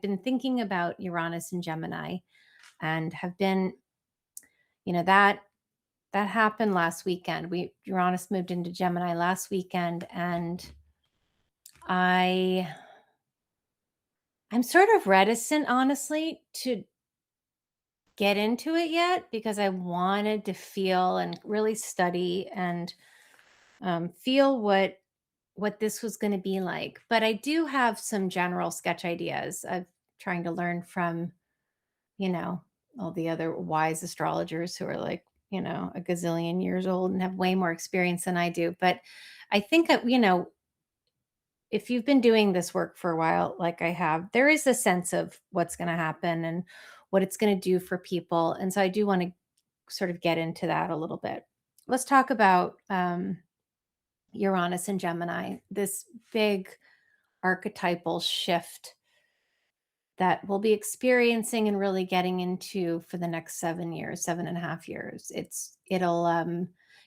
been thinking about Uranus and Gemini and have been, that happened last weekend. Uranus moved into Gemini last weekend, and I'm sort of reticent, honestly, to get into it yet because I wanted to feel and really study and feel what this was going to be like. But I do have some general sketch ideas of trying to learn from, you know, all the other wise astrologers who are like, a gazillion years old and have way more experience than I do. But I think that, if you've been doing this work for a while, like I have, there is a sense of what's going to happen and what it's going to do for people. And so I do want to sort of get into that a little bit. Let's talk about Uranus and Gemini, this big archetypal shift that we'll be experiencing and really getting into for the next 7 years, 7.5 years.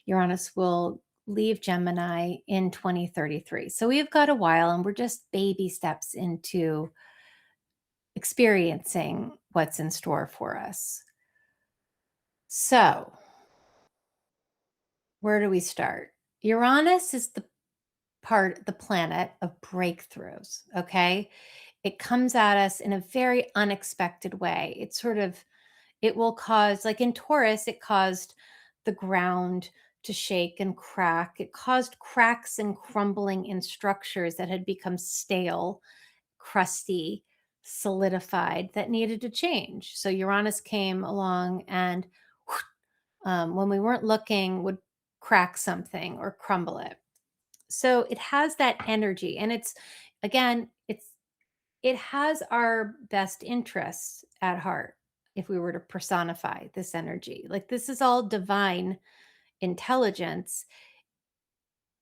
Uranus will leave Gemini in 2033. So we've got a while, and we're just baby steps into experiencing what's in store for us. So where do we start? Uranus is the planet of breakthroughs, okay? It comes at us in a very unexpected way. It will cause, like in Taurus, it caused the ground to shake and crack. It caused cracks and crumbling in structures that had become stale, crusty, solidified, that needed to change. So Uranus came along and when we weren't looking, would crack something or crumble it. So it has that energy, and it has our best interests at heart if we were to personify this energy. Like, this is all divine intelligence.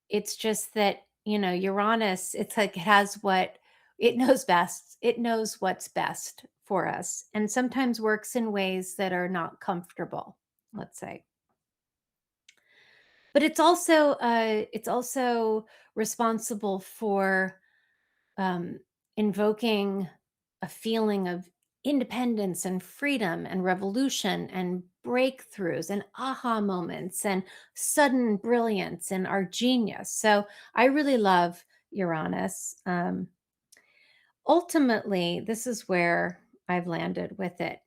It's just that, Uranus, it's like it knows best. It knows what's best for us, and sometimes works in ways that are not comfortable, let's say. But it's also responsible for invoking a feeling of independence and freedom and revolution and breakthroughs and aha moments and sudden brilliance and our genius. So I really love Uranus. Ultimately, this is where I've landed with it.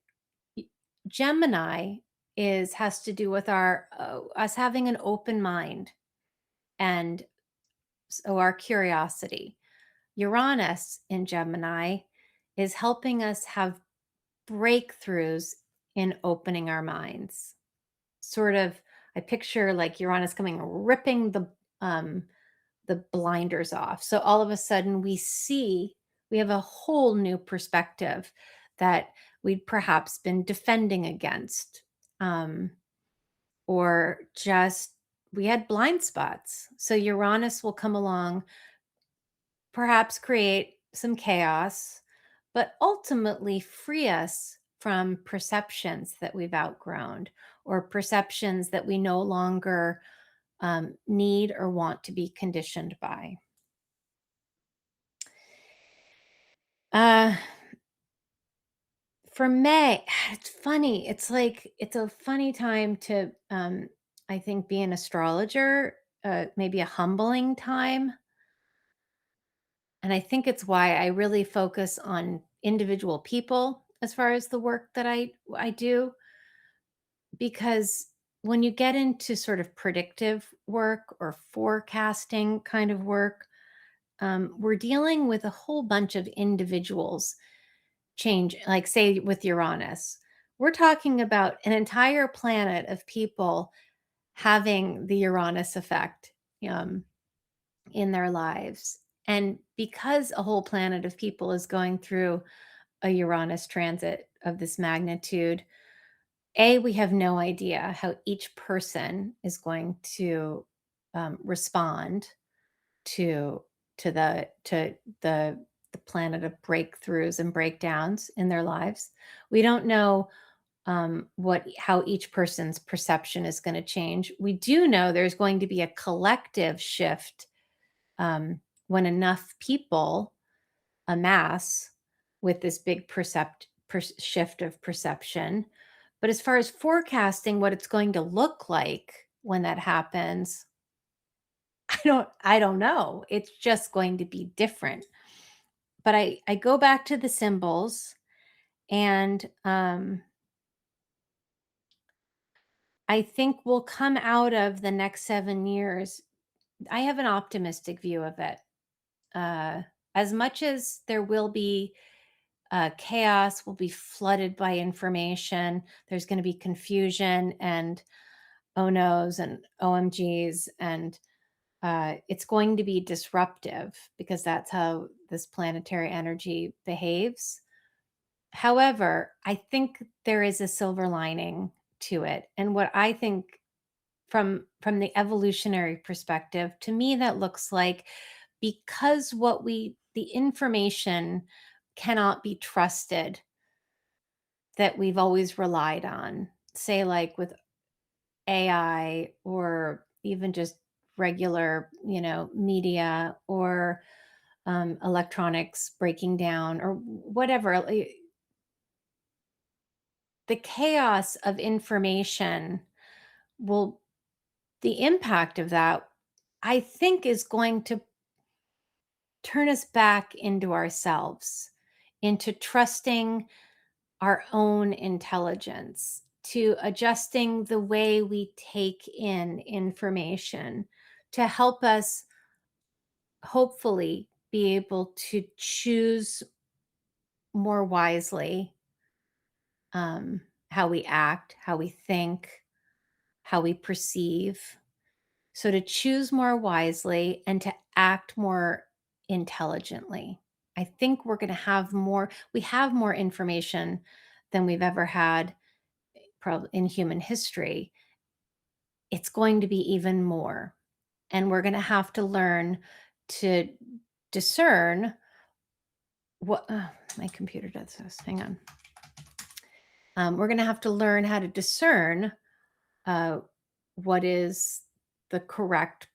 Gemini has to do with us having an open mind, and so our curiosity. Uranus in Gemini is helping us have breakthroughs in opening our minds. Sort of, I picture like Uranus coming, ripping the blinders off. So all of a sudden we have a whole new perspective that we'd perhaps been defending against, or just we had blind spots. So Uranus will come along, perhaps create some chaos, but ultimately free us from perceptions that we've outgrown, or perceptions that we no longer need or want to be conditioned by. For May, it's funny. It's a funny time to, I think, be an astrologer, maybe a humbling time. And I think it's why I really focus on individual people as far as the work that I do. Because when you get into sort of predictive work or forecasting kind of work, we're dealing with a whole bunch of individuals change. Like, say, with Uranus, we're talking about an entire planet of people having the Uranus effect in their lives. And because a whole planet of people is going through a Uranus transit of this magnitude, we have no idea how each person is going to respond to the planet of breakthroughs and breakdowns in their lives. We don't know how each person's perception is going to change. We do know there's going to be a collective shift when enough people amass with this big shift of perception. But as far as forecasting what it's going to look like when that happens, I don't know. It's just going to be different. But I go back to the symbols, and I think we'll come out of the next 7 years. I have an optimistic view of it. As much as there will be chaos, will be flooded by information. There's going to be confusion and oh no's and OMGs, and it's going to be disruptive because that's how this planetary energy behaves. However, I think there is a silver lining to it. And what I think from the evolutionary perspective, to me that looks like, because the information cannot be trusted that we've always relied on, say like with AI or even just regular, media or electronics breaking down or whatever. The chaos of information will, the impact of that, I think, is going to turn us back into ourselves, into trusting our own intelligence, to adjusting the way we take in information to help us hopefully be able to choose more wisely, how we act, how we think, how we perceive. So to choose more wisely and to act more intelligently. I think we have more information than we've ever had probably in human history. It's going to be even more. And we're going to have to learn to discern what my computer does this. Hang on. We're going to have to learn how to discern what is the correct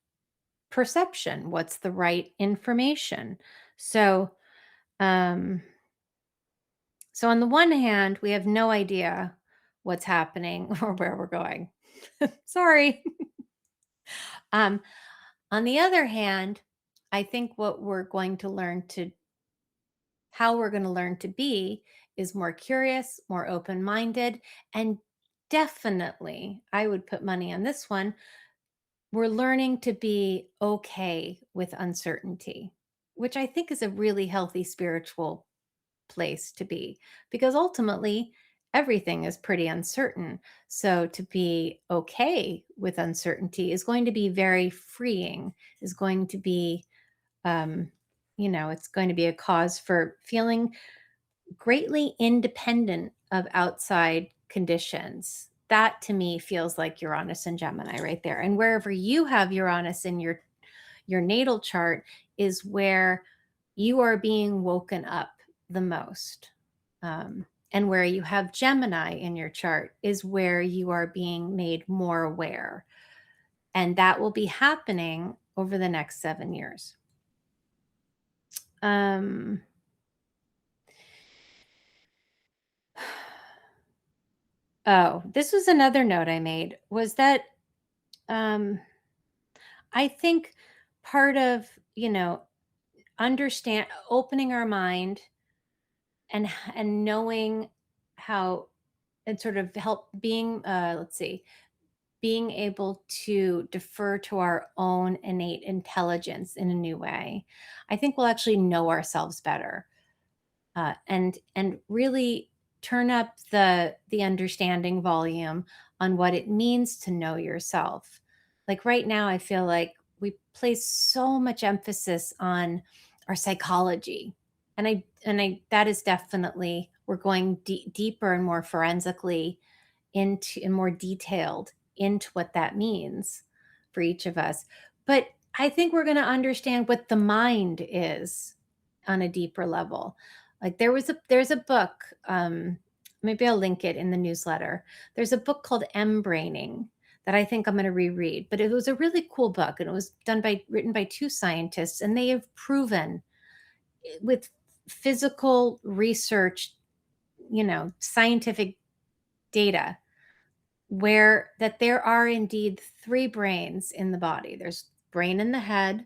perception, what's the right information. So on the one hand, we have no idea what's happening or where we're going. Sorry. On the other hand, I think how we're going to learn to be is more curious, more open-minded, and definitely, I would put money on this one, we're learning to be okay with uncertainty, which I think is a really healthy spiritual place to be, because ultimately everything is pretty uncertain. So to be okay with uncertainty is going to be very freeing, is going to be, it's going to be a cause for feeling greatly independent of outside conditions. That to me feels like Uranus and Gemini right there. And wherever you have Uranus in your natal chart is where you are being woken up the most. And where you have Gemini in your chart is where you are being made more aware. And that will be happening over the next 7 years. Oh, this was another note I made, was that I think part of, opening our mind and knowing how, and sort of help being, being able to defer to our own innate intelligence in a new way, I think we'll actually know ourselves better, and really turn up the understanding volume on what it means to know yourself. Like right now, I feel like we place so much emphasis on our psychology, and I that is definitely, we're going deeper and more forensically into and more detailed into what that means for each of us. But I think we're going to understand what the mind is on a deeper level. Like there's a book, maybe I'll link it in the newsletter. There's a book called Embraining that I think I'm going to reread, but it was a really cool book, and it was written by two scientists, and they have proven with physical research, scientific data where that there are indeed three brains in the body. There's brain in the head,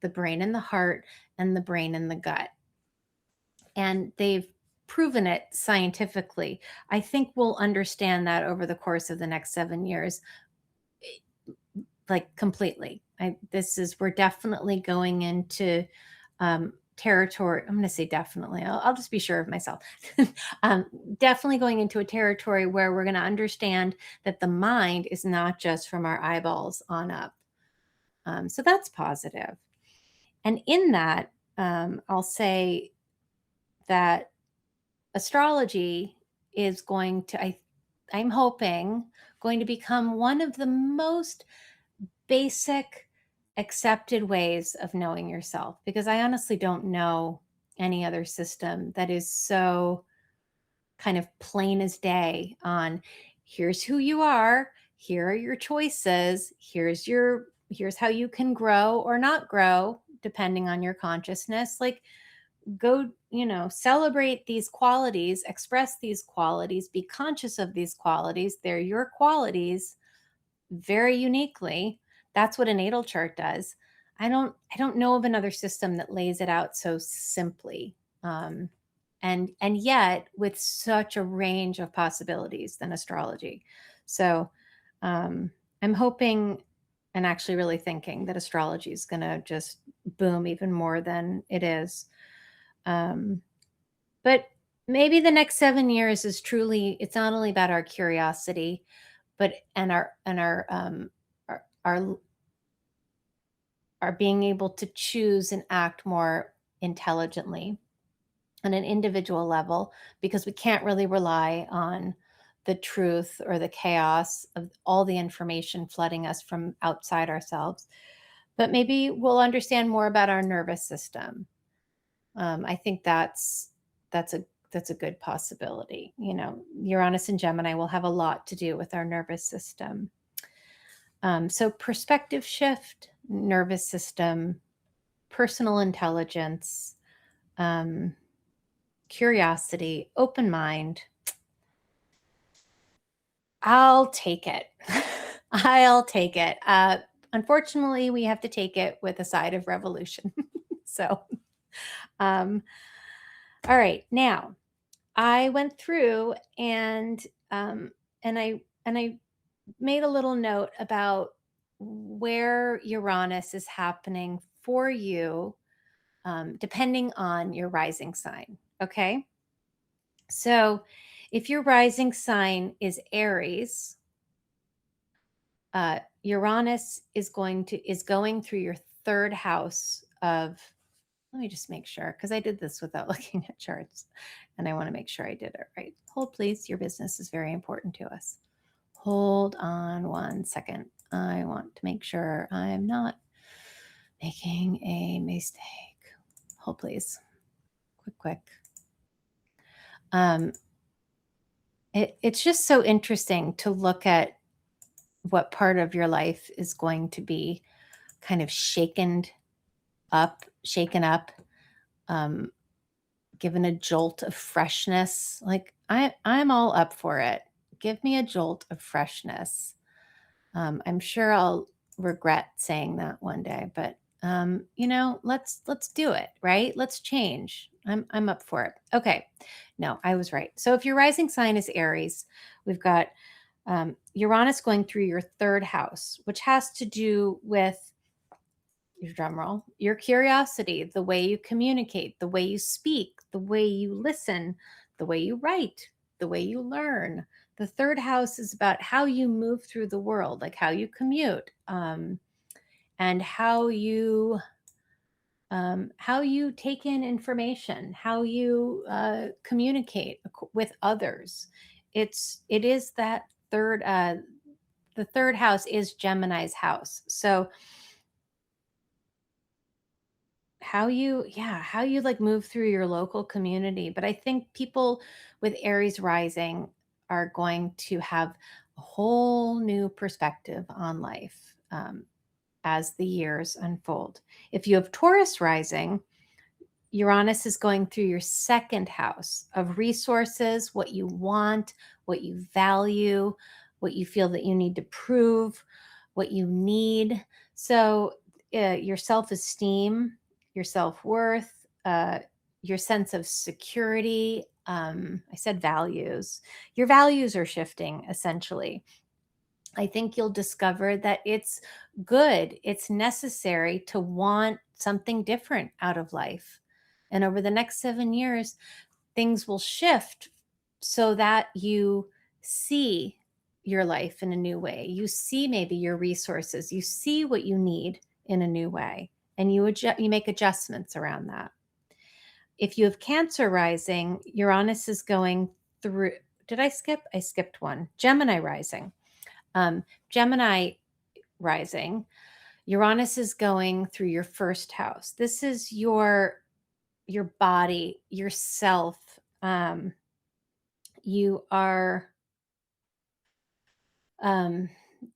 the brain in the heart, and the brain in the gut. And they've proven it scientifically. I think we'll understand that over the course of the next 7 years, like completely. We're definitely going into territory. I'm going to say definitely. I'll just be sure of myself. Definitely going into a territory where we're going to understand that the mind is not just from our eyeballs on up. So that's positive. And in that, I'll say that astrology is going to, I'm hoping, going to become one of the most basic accepted ways of knowing yourself, because I honestly don't know any other system that is so kind of plain as day on here's who you are, here are your choices, here's how you can grow or not grow depending on your consciousness. Like, go, celebrate these qualities, express these qualities, be conscious of these qualities. They're your qualities very uniquely. That's what a natal chart does. I don't know of another system that lays it out so simply. And yet with such a range of possibilities than astrology. So I'm hoping and actually really thinking that astrology is going to just boom even more than it is. But maybe the next 7 years is truly, it's not only about our curiosity, but our being able to choose and act more intelligently on an individual level, because we can't really rely on the truth or the chaos of all the information flooding us from outside ourselves. But maybe we'll understand more about our nervous system. I think that's a good possibility. Uranus and Gemini will have a lot to do with our nervous system. So perspective shift, nervous system, personal intelligence, curiosity, open mind. I'll take it. I'll take it. Unfortunately, we have to take it with a side of revolution. So, all right. Now, I went through and I made a little note about where Uranus is happening for you, depending on your rising sign. Okay. So if your rising sign is Aries, Uranus is going through your third house of, let me just make sure, because I did this without looking at charts and I want to make sure I did it right. Hold, please. Your business is very important to us. Hold on 1 second. I want to make sure I'm not making a mistake. Hold, please. Quick. It's just so interesting to look at what part of your life is going to be kind of shaken up, given a jolt of freshness. Like I'm all up for it. Give me a jolt of freshness. I'm sure I'll regret saying that one day, but let's do it, right? Let's change. I'm up for it. Okay. No, I was right. So if your rising sign is Aries, we've got Uranus going through your third house, which has to do with your drum roll, your curiosity, the way you communicate, the way you speak, the way you listen, the way you write, the way you learn. The third house is about how you move through the world, like how you commute, and how you take in information, how you communicate with others. It is that third. The third house is Gemini's house, so how you like move through your local community. But I think people with Aries rising are going to have a whole new perspective on life as the years unfold. If you have Taurus rising, Uranus is going through your second house of resources, what you want, what you value, what you feel that you need to prove, what you need. So your self-esteem, your self-worth, your sense of security. I said values. Your values are shifting essentially. I think you'll discover that it's good, it's necessary to want something different out of life. And over the next 7 years, things will shift so that you see your life in a new way. You see maybe your resources, you see what you need in a new way, and you make adjustments around that. If you have Cancer rising, Uranus is going through. Did I skip? I skipped one. Gemini rising. Gemini rising, Uranus is going through your first house. This is your body, yourself. You are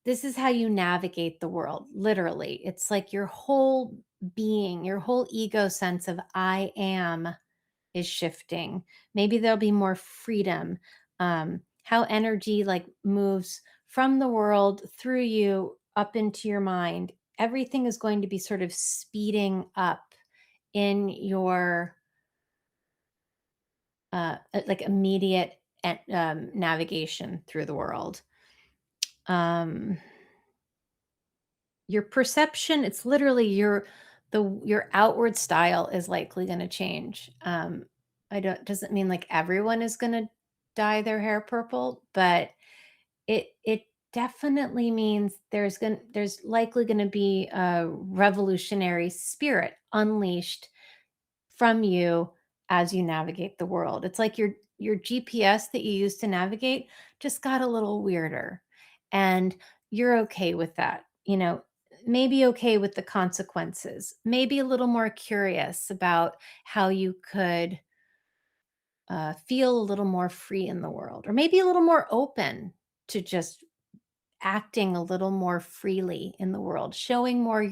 this is how you navigate the world. Literally, it's like your whole being, your whole ego sense of I am is shifting. Maybe there'll be more freedom. How energy like moves from the world through you up into your mind. Everything is going to be sort of speeding up in your like immediate navigation through the world. Your perception, it's literally your outward style is likely going to change. I don't doesn't mean like everyone is going to dye their hair purple, but it definitely means there's likely going to be a revolutionary spirit unleashed from you as you navigate the world. It's like your GPS that you use to navigate just got a little weirder, and you're okay with that. Maybe okay with the consequences, maybe a little more curious about how you could feel a little more free in the world, or maybe a little more open to just acting a little more freely in the world, showing more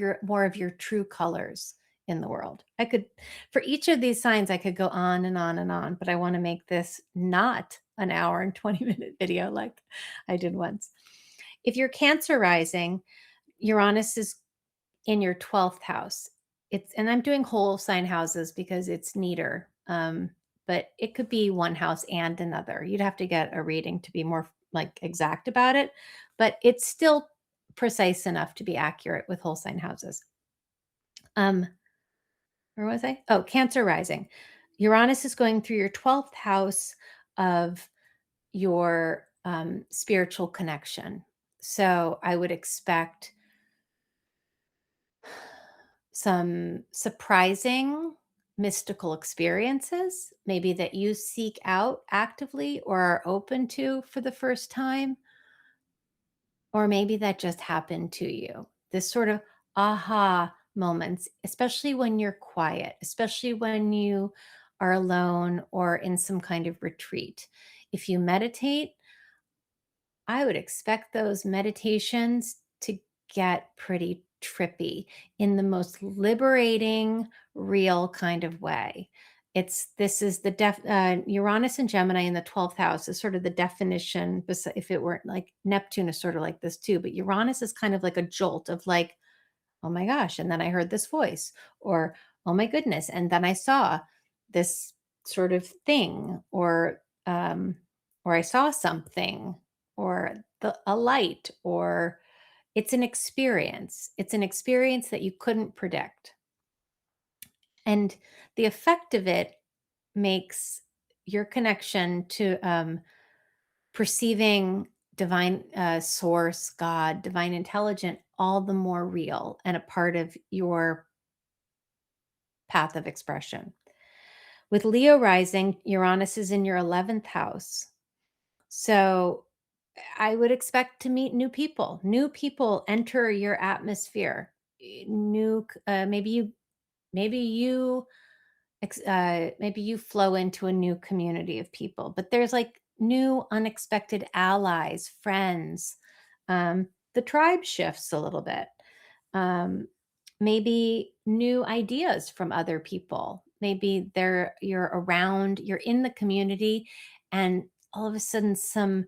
of your true colors in the world. I could, for each of these signs, I could go on and on and on, but I want to make this not an hour and 20-minute video like I did once. If you're Cancer rising, Uranus is in your 12th house. And I'm doing whole sign houses because it's neater. But it could be one house and another. You'd have to get a reading to be more like exact about it, but it's still precise enough to be accurate with whole sign houses. Where was I? Oh, Cancer rising. Uranus is going through your 12th house of your spiritual connection. So I would expect some surprising mystical experiences, maybe that you seek out actively or are open to for the first time, or maybe that just happened to you. This sort of aha moments, especially when you're quiet, especially when you are alone or in some kind of retreat. If you meditate, I would expect those meditations to get pretty trippy in the most liberating, real kind of way. This is the Uranus and Gemini in the 12th house is sort of the definition. If it weren't like Neptune is sort of like this too, but Uranus is kind of like a jolt of like, oh my gosh, and then I heard this voice, or oh my goodness, and then I saw this sort of thing, or I saw something, or a light, or it's an experience. It's an experience that you couldn't predict. And the effect of it makes your connection to perceiving divine source, God, divine intelligence, all the more real and a part of your path of expression. With Leo rising, Uranus is in your 11th house. So I would expect to meet new people. New people enter your atmosphere. New, maybe you maybe you flow into a new community of people, but there's like new unexpected allies, friends. The tribe shifts a little bit. Maybe new ideas from other people. maybe you're around, you're in the community, and all of a sudden some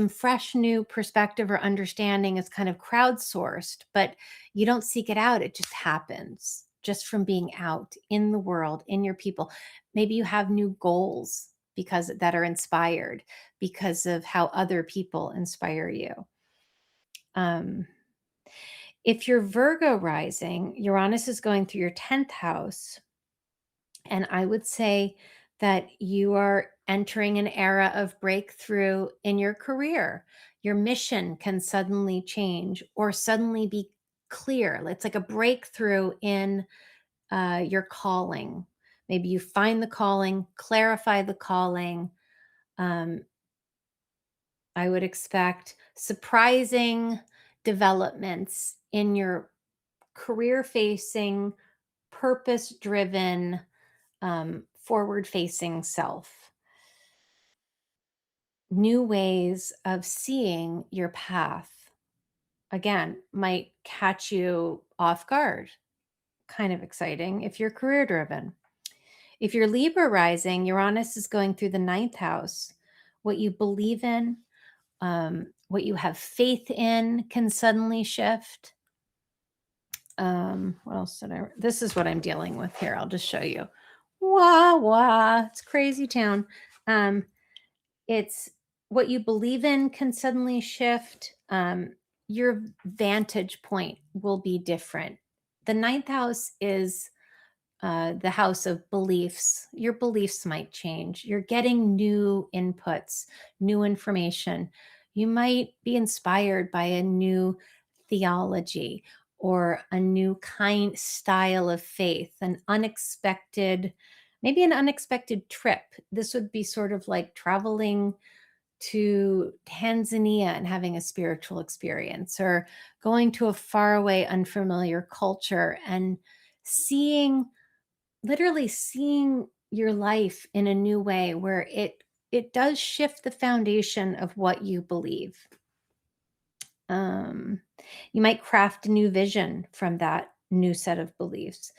fresh new perspective or understanding is kind of crowdsourced, but you don't seek it out. It just happens just from being out in the world, in your people. Maybe you have new goals because that are inspired because of how other people inspire you. Um, if you're Virgo rising, Uranus is going through your 10th house. And I would say that you are entering an era of breakthrough in your career. Your mission can suddenly change or suddenly be clear. It's like a breakthrough in your calling. Maybe you find the calling, clarify the calling. Um, I would expect surprising developments in your career facing, purpose driven, forward facing self. New ways of seeing your path, again, might catch you off guard. Kind of exciting if you're career driven. If you're Libra rising, Uranus is going through the 9th house. What you believe in, what you have faith in can suddenly shift. What else did I? This is what I'm dealing with here. I'll just show you. Wah, wah. It's crazy town. It's what you believe in can suddenly shift. Your vantage point will be different. The 9th house is the house of beliefs. Your beliefs might change. You're getting new inputs, new information. You might be inspired by a new theology or a new kind style of faith, maybe an unexpected trip. This would be sort of like traveling to Tanzania and having a spiritual experience, or going to a faraway, unfamiliar culture and literally seeing your life in a new way where it does shift the foundation of what you believe. You might craft a new vision from that new set of beliefs.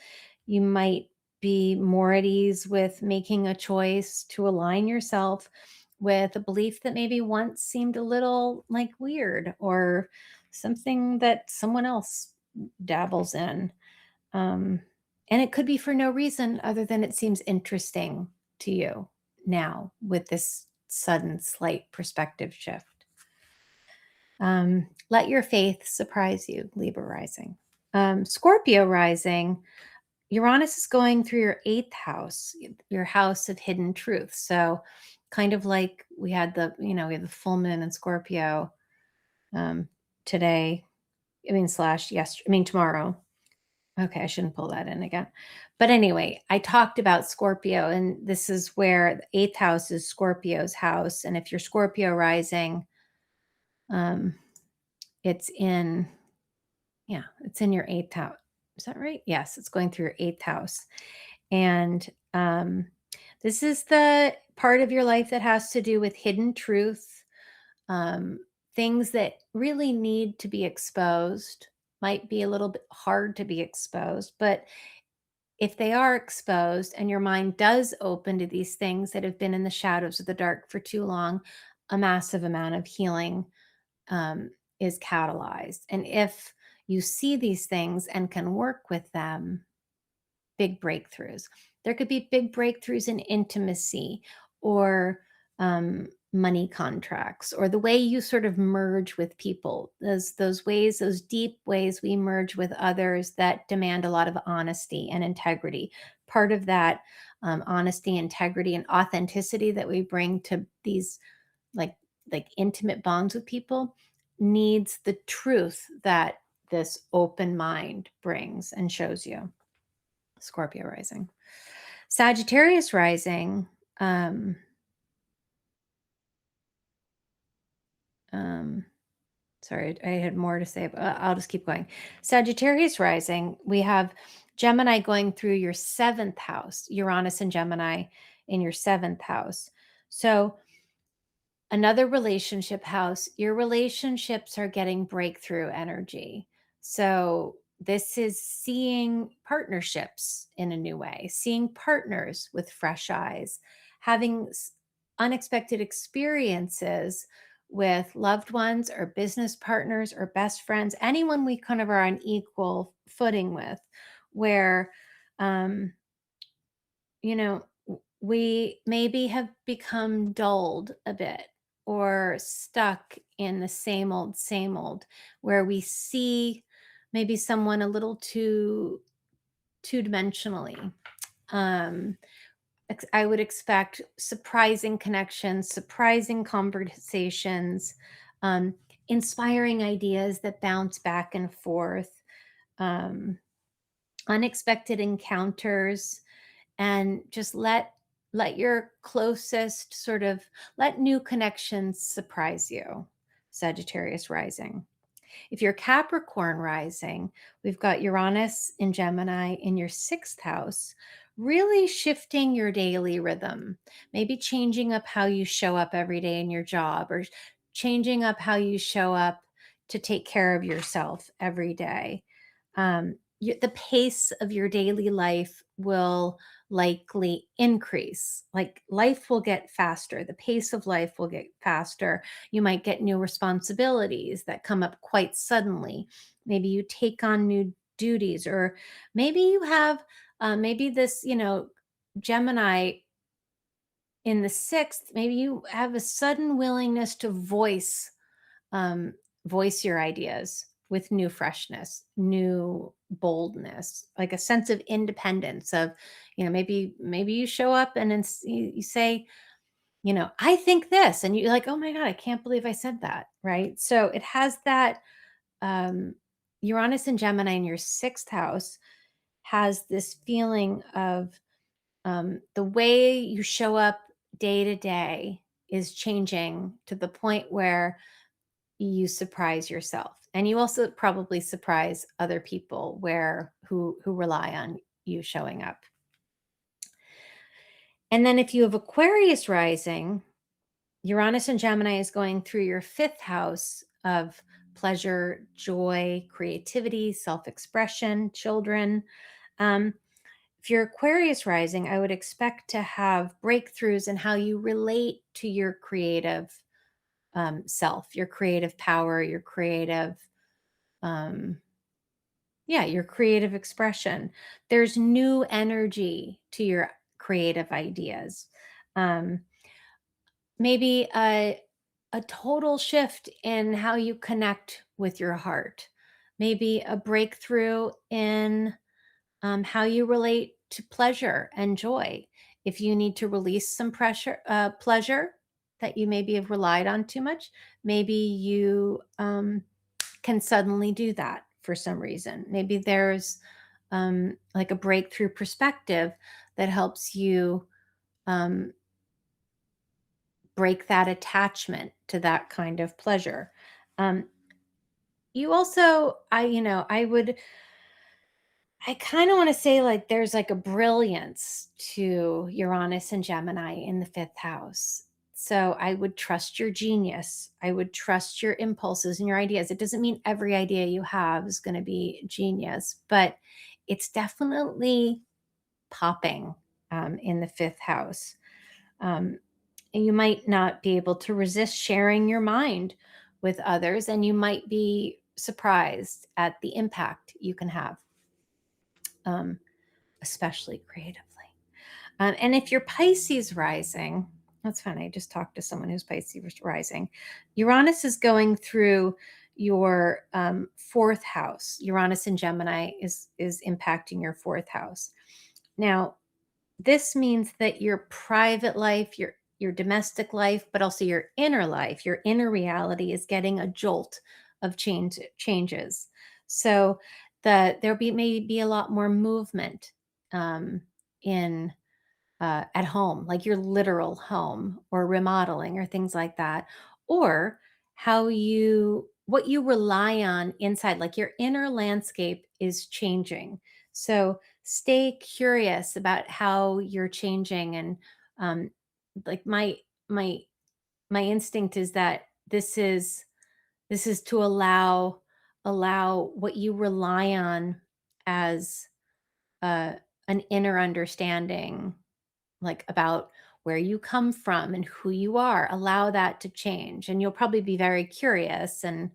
You might be more at ease with making a choice to align yourself with a belief that maybe once seemed a little like weird or something that someone else dabbles in. And it could be for no reason other than it seems interesting to you now with this sudden slight perspective shift. Let your faith surprise you, Libra rising. Scorpio rising, Uranus is going through your 8th house, your house of hidden truth. So kind of like we have the full moon in Scorpio today. Tomorrow. Okay, I shouldn't pull that in again. But anyway, I talked about Scorpio, and this is where the 8th house is Scorpio's house. And if you're Scorpio rising, it's in your 8th house. Is that right? Yes, it's going through your 8th house. And this is the part of your life that has to do with hidden truth, things that really need to be exposed. Might be a little bit hard to be exposed, but if they are exposed and your mind does open to these things that have been in the shadows of the dark for too long, a massive amount of healing is catalyzed. And if you see these things and can work with them, big breakthroughs. There could be big breakthroughs in intimacy or money contracts, or the way you sort of merge with people. Those ways, those deep ways we merge with others that demand a lot of honesty and integrity. Part of that honesty, integrity, and authenticity that we bring to these like intimate bonds with people needs the truth that this open mind brings and shows you. Scorpio rising. Sagittarius rising. Sorry, I had more to say, but I'll just keep going. Sagittarius rising, we have Gemini going through your 7th house, Uranus and Gemini in your 7th house. So another relationship house, your relationships are getting breakthrough energy. So This is seeing partnerships in a new way, seeing partners with fresh eyes, having unexpected experiences with loved ones or business partners or best friends, anyone we kind of are on equal footing with, where, um, we maybe have become dulled a bit or stuck in the same old, where we see maybe someone a little two dimensionally. Um, I would expect surprising connections, surprising conversations, um, inspiring ideas that bounce back and forth, um, unexpected encounters, and just let your closest sort of let new connections surprise you. Sagittarius rising. If you're Capricorn rising, we've got Uranus in Gemini in your sixth house, really shifting your daily rhythm, maybe changing up how you show up every day in your job, or changing up how you show up to take care of yourself every day. The pace of your daily life will likely increase. Like life will get faster, the pace of life will get faster. You might get new responsibilities that come up quite suddenly. Maybe you take on new duties, or maybe you have, maybe this, Gemini in the sixth, maybe you have a sudden willingness to um, voice your ideas with new freshness, new boldness, like a sense of independence. Of, maybe you show up and then you say, I think this, and you're like, oh my God, I can't believe I said that. Right. So it has that, um, Uranus and Gemini in your sixth house has this feeling of, the way you show up day to day is changing to the point where you surprise yourself, and you also probably surprise other people who rely on you showing up. And then if you have Aquarius rising, Uranus and Gemini is going through your fifth house of pleasure, joy, creativity, self expression, children. Um, if you're Aquarius rising, I would expect to have breakthroughs in how you relate to your creative, self, your creative power, your creative, um, yeah, your creative expression. There's new energy to your creative ideas. Um, Maybe a total shift in how you connect with your heart. Maybe a breakthrough in, how you relate to pleasure and joy. If you need to release some pleasure that you maybe have relied on too much, maybe you, can suddenly do that for some reason. Maybe there's, like a breakthrough perspective that helps you, um, break that attachment to that kind of pleasure. Um, you also, I kind of want to say, like, there's like a brilliance to Uranus and Gemini in the fifth house. So I would trust your genius. I would trust your impulses and your ideas. It doesn't mean every idea you have is going to be genius, but it's definitely popping, in the fifth house. Um, and you might not be able to resist sharing your mind with others, and you might be surprised at the impact you can have, um, especially creatively. And if you're Pisces rising, that's fun. I just talked to someone who's Pisces rising. Uranus is going through your, fourth house. Uranus in Gemini is impacting your fourth house. Now, this means that your private life, your domestic life, but also your inner life, your inner reality is getting a jolt of changes. So there'll be maybe a lot more movement, in, at home, like your literal home, or remodeling, or things like that, or what you rely on inside, like your inner landscape is changing. So stay curious about how you're changing, and, like my my instinct is that this is to allow allow what you rely on as uh, an inner understanding, like about where you come from and who you are, allow that to change. And you'll probably be very curious. And,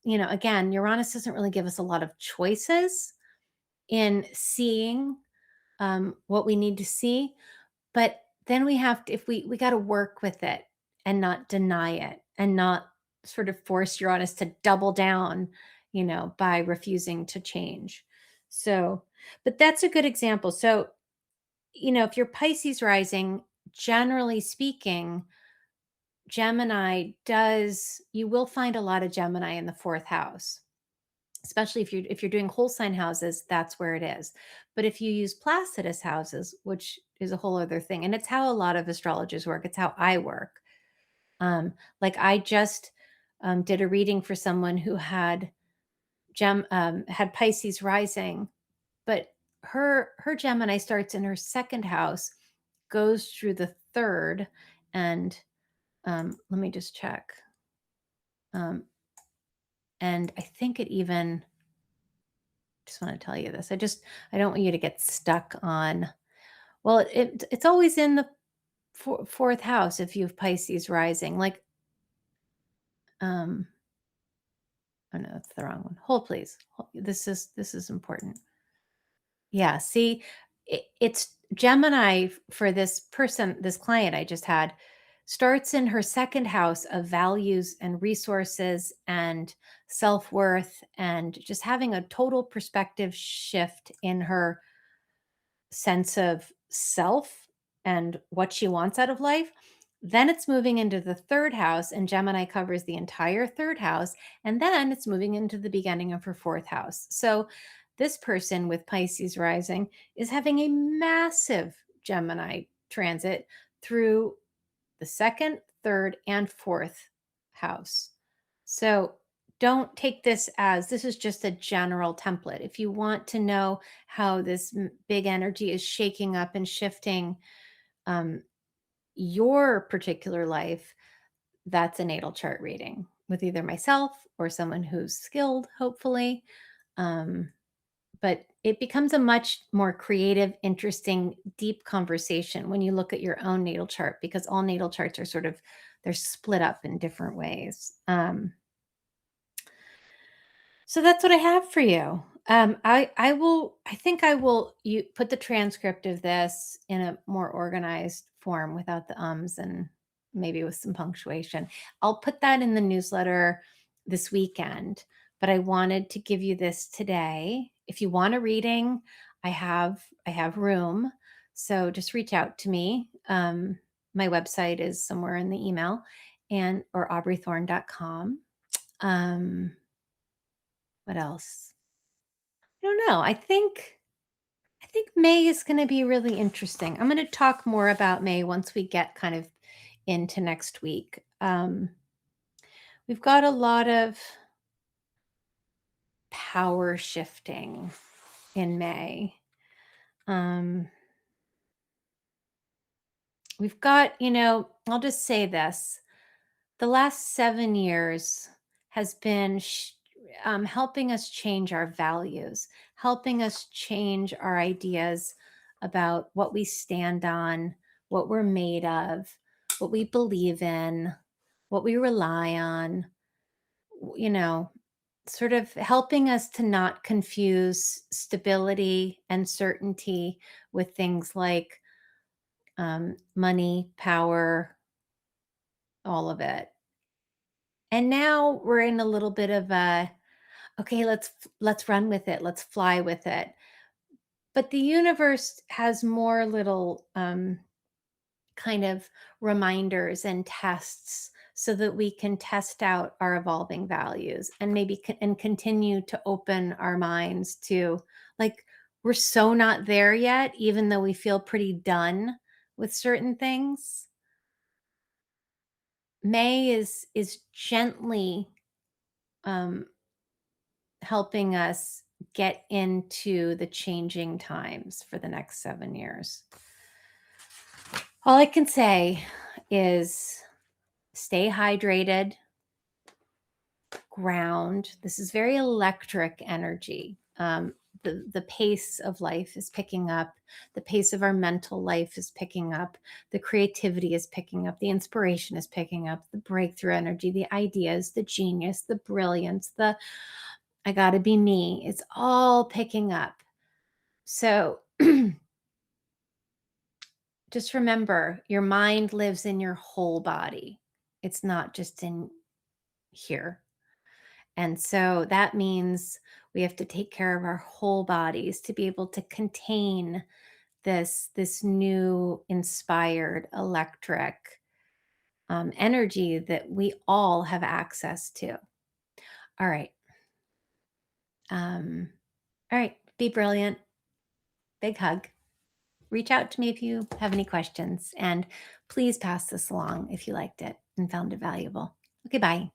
again, Uranus doesn't really give us a lot of choices in seeing what we need to see. But then we have to, if we got to work with it and not deny it and not sort of force Uranus to double down, by refusing to change. So, but that's a good example. So, if you're Pisces rising, generally speaking, you will find a lot of Gemini in the fourth house, especially if you're doing whole sign houses. That's where it is. But if you use Placidus houses, which is a whole other thing, and it's how a lot of astrologers work, it's how I work. Like I just did a reading for someone who had had Pisces rising, but her Gemini starts in her second house, goes through the third, and let me just check. And I think it even, just want to tell you this. I don't want you to get stuck on, well, it's always in the fourth house if you have Pisces rising. Like, oh no, that's the wrong one. Hold, please. This is important. Yeah, see, it's Gemini for this person, this client I just had, starts in her second house of values and resources and self-worth and just having a total perspective shift in her sense of self and what she wants out of life. Then it's moving into the third house, and Gemini covers the entire third house. And then it's moving into the beginning of her fourth house. So this person with Pisces rising is having a massive Gemini transit through the second, third, and fourth house. So don't take this as this is just a general template. If you want to know how this big energy is shaking up and shifting your particular life, that's a natal chart reading with either myself or someone who's skilled, hopefully. But it becomes a much more creative, interesting, deep conversation when you look at your own natal chart, because all natal charts are they're split up in different ways. So that's what I have for you. I think I will you put the transcript of this in a more organized form without the ums and maybe with some punctuation. I'll put that in the newsletter this weekend, but I wanted to give you this today. If you want a reading, I have room. So just reach out to me. My website is somewhere in the email or aubreythorne.com. What else? I don't know. I think May is going to be really interesting. I'm going to talk more about May once we get kind of into next week. We've got a lot of power shifting in May. We've got, I'll just say this. The last 7 years has been helping us change our values, helping us change our ideas about what we stand on, what we're made of, what we believe in, what we rely on, sort of helping us to not confuse stability and certainty with things like money, power, all of it. And now we're in a little bit of a, okay, let's run with it. Let's fly with it. But the universe has more little kind of reminders and tests so that we can test out our evolving values and maybe and continue to open our minds to, like, we're so not there yet, even though we feel pretty done with certain things. May is gently helping us get into the changing times for the next 7 years. All I can say is stay hydrated, ground. This is very electric energy. The pace of life is picking up. The pace of our mental life is picking up. The creativity is picking up. The inspiration is picking up. The breakthrough energy, the ideas, the genius, the brilliance, the I gotta be me. It's all picking up. So just remember, your mind lives in your whole body. It's not just in here. And so that means we have to take care of our whole bodies to be able to contain this new inspired electric energy that we all have access to. All right. All right. Be brilliant. Big hug. Reach out to me if you have any questions, and please pass this along if you liked it and found it valuable. Okay, bye.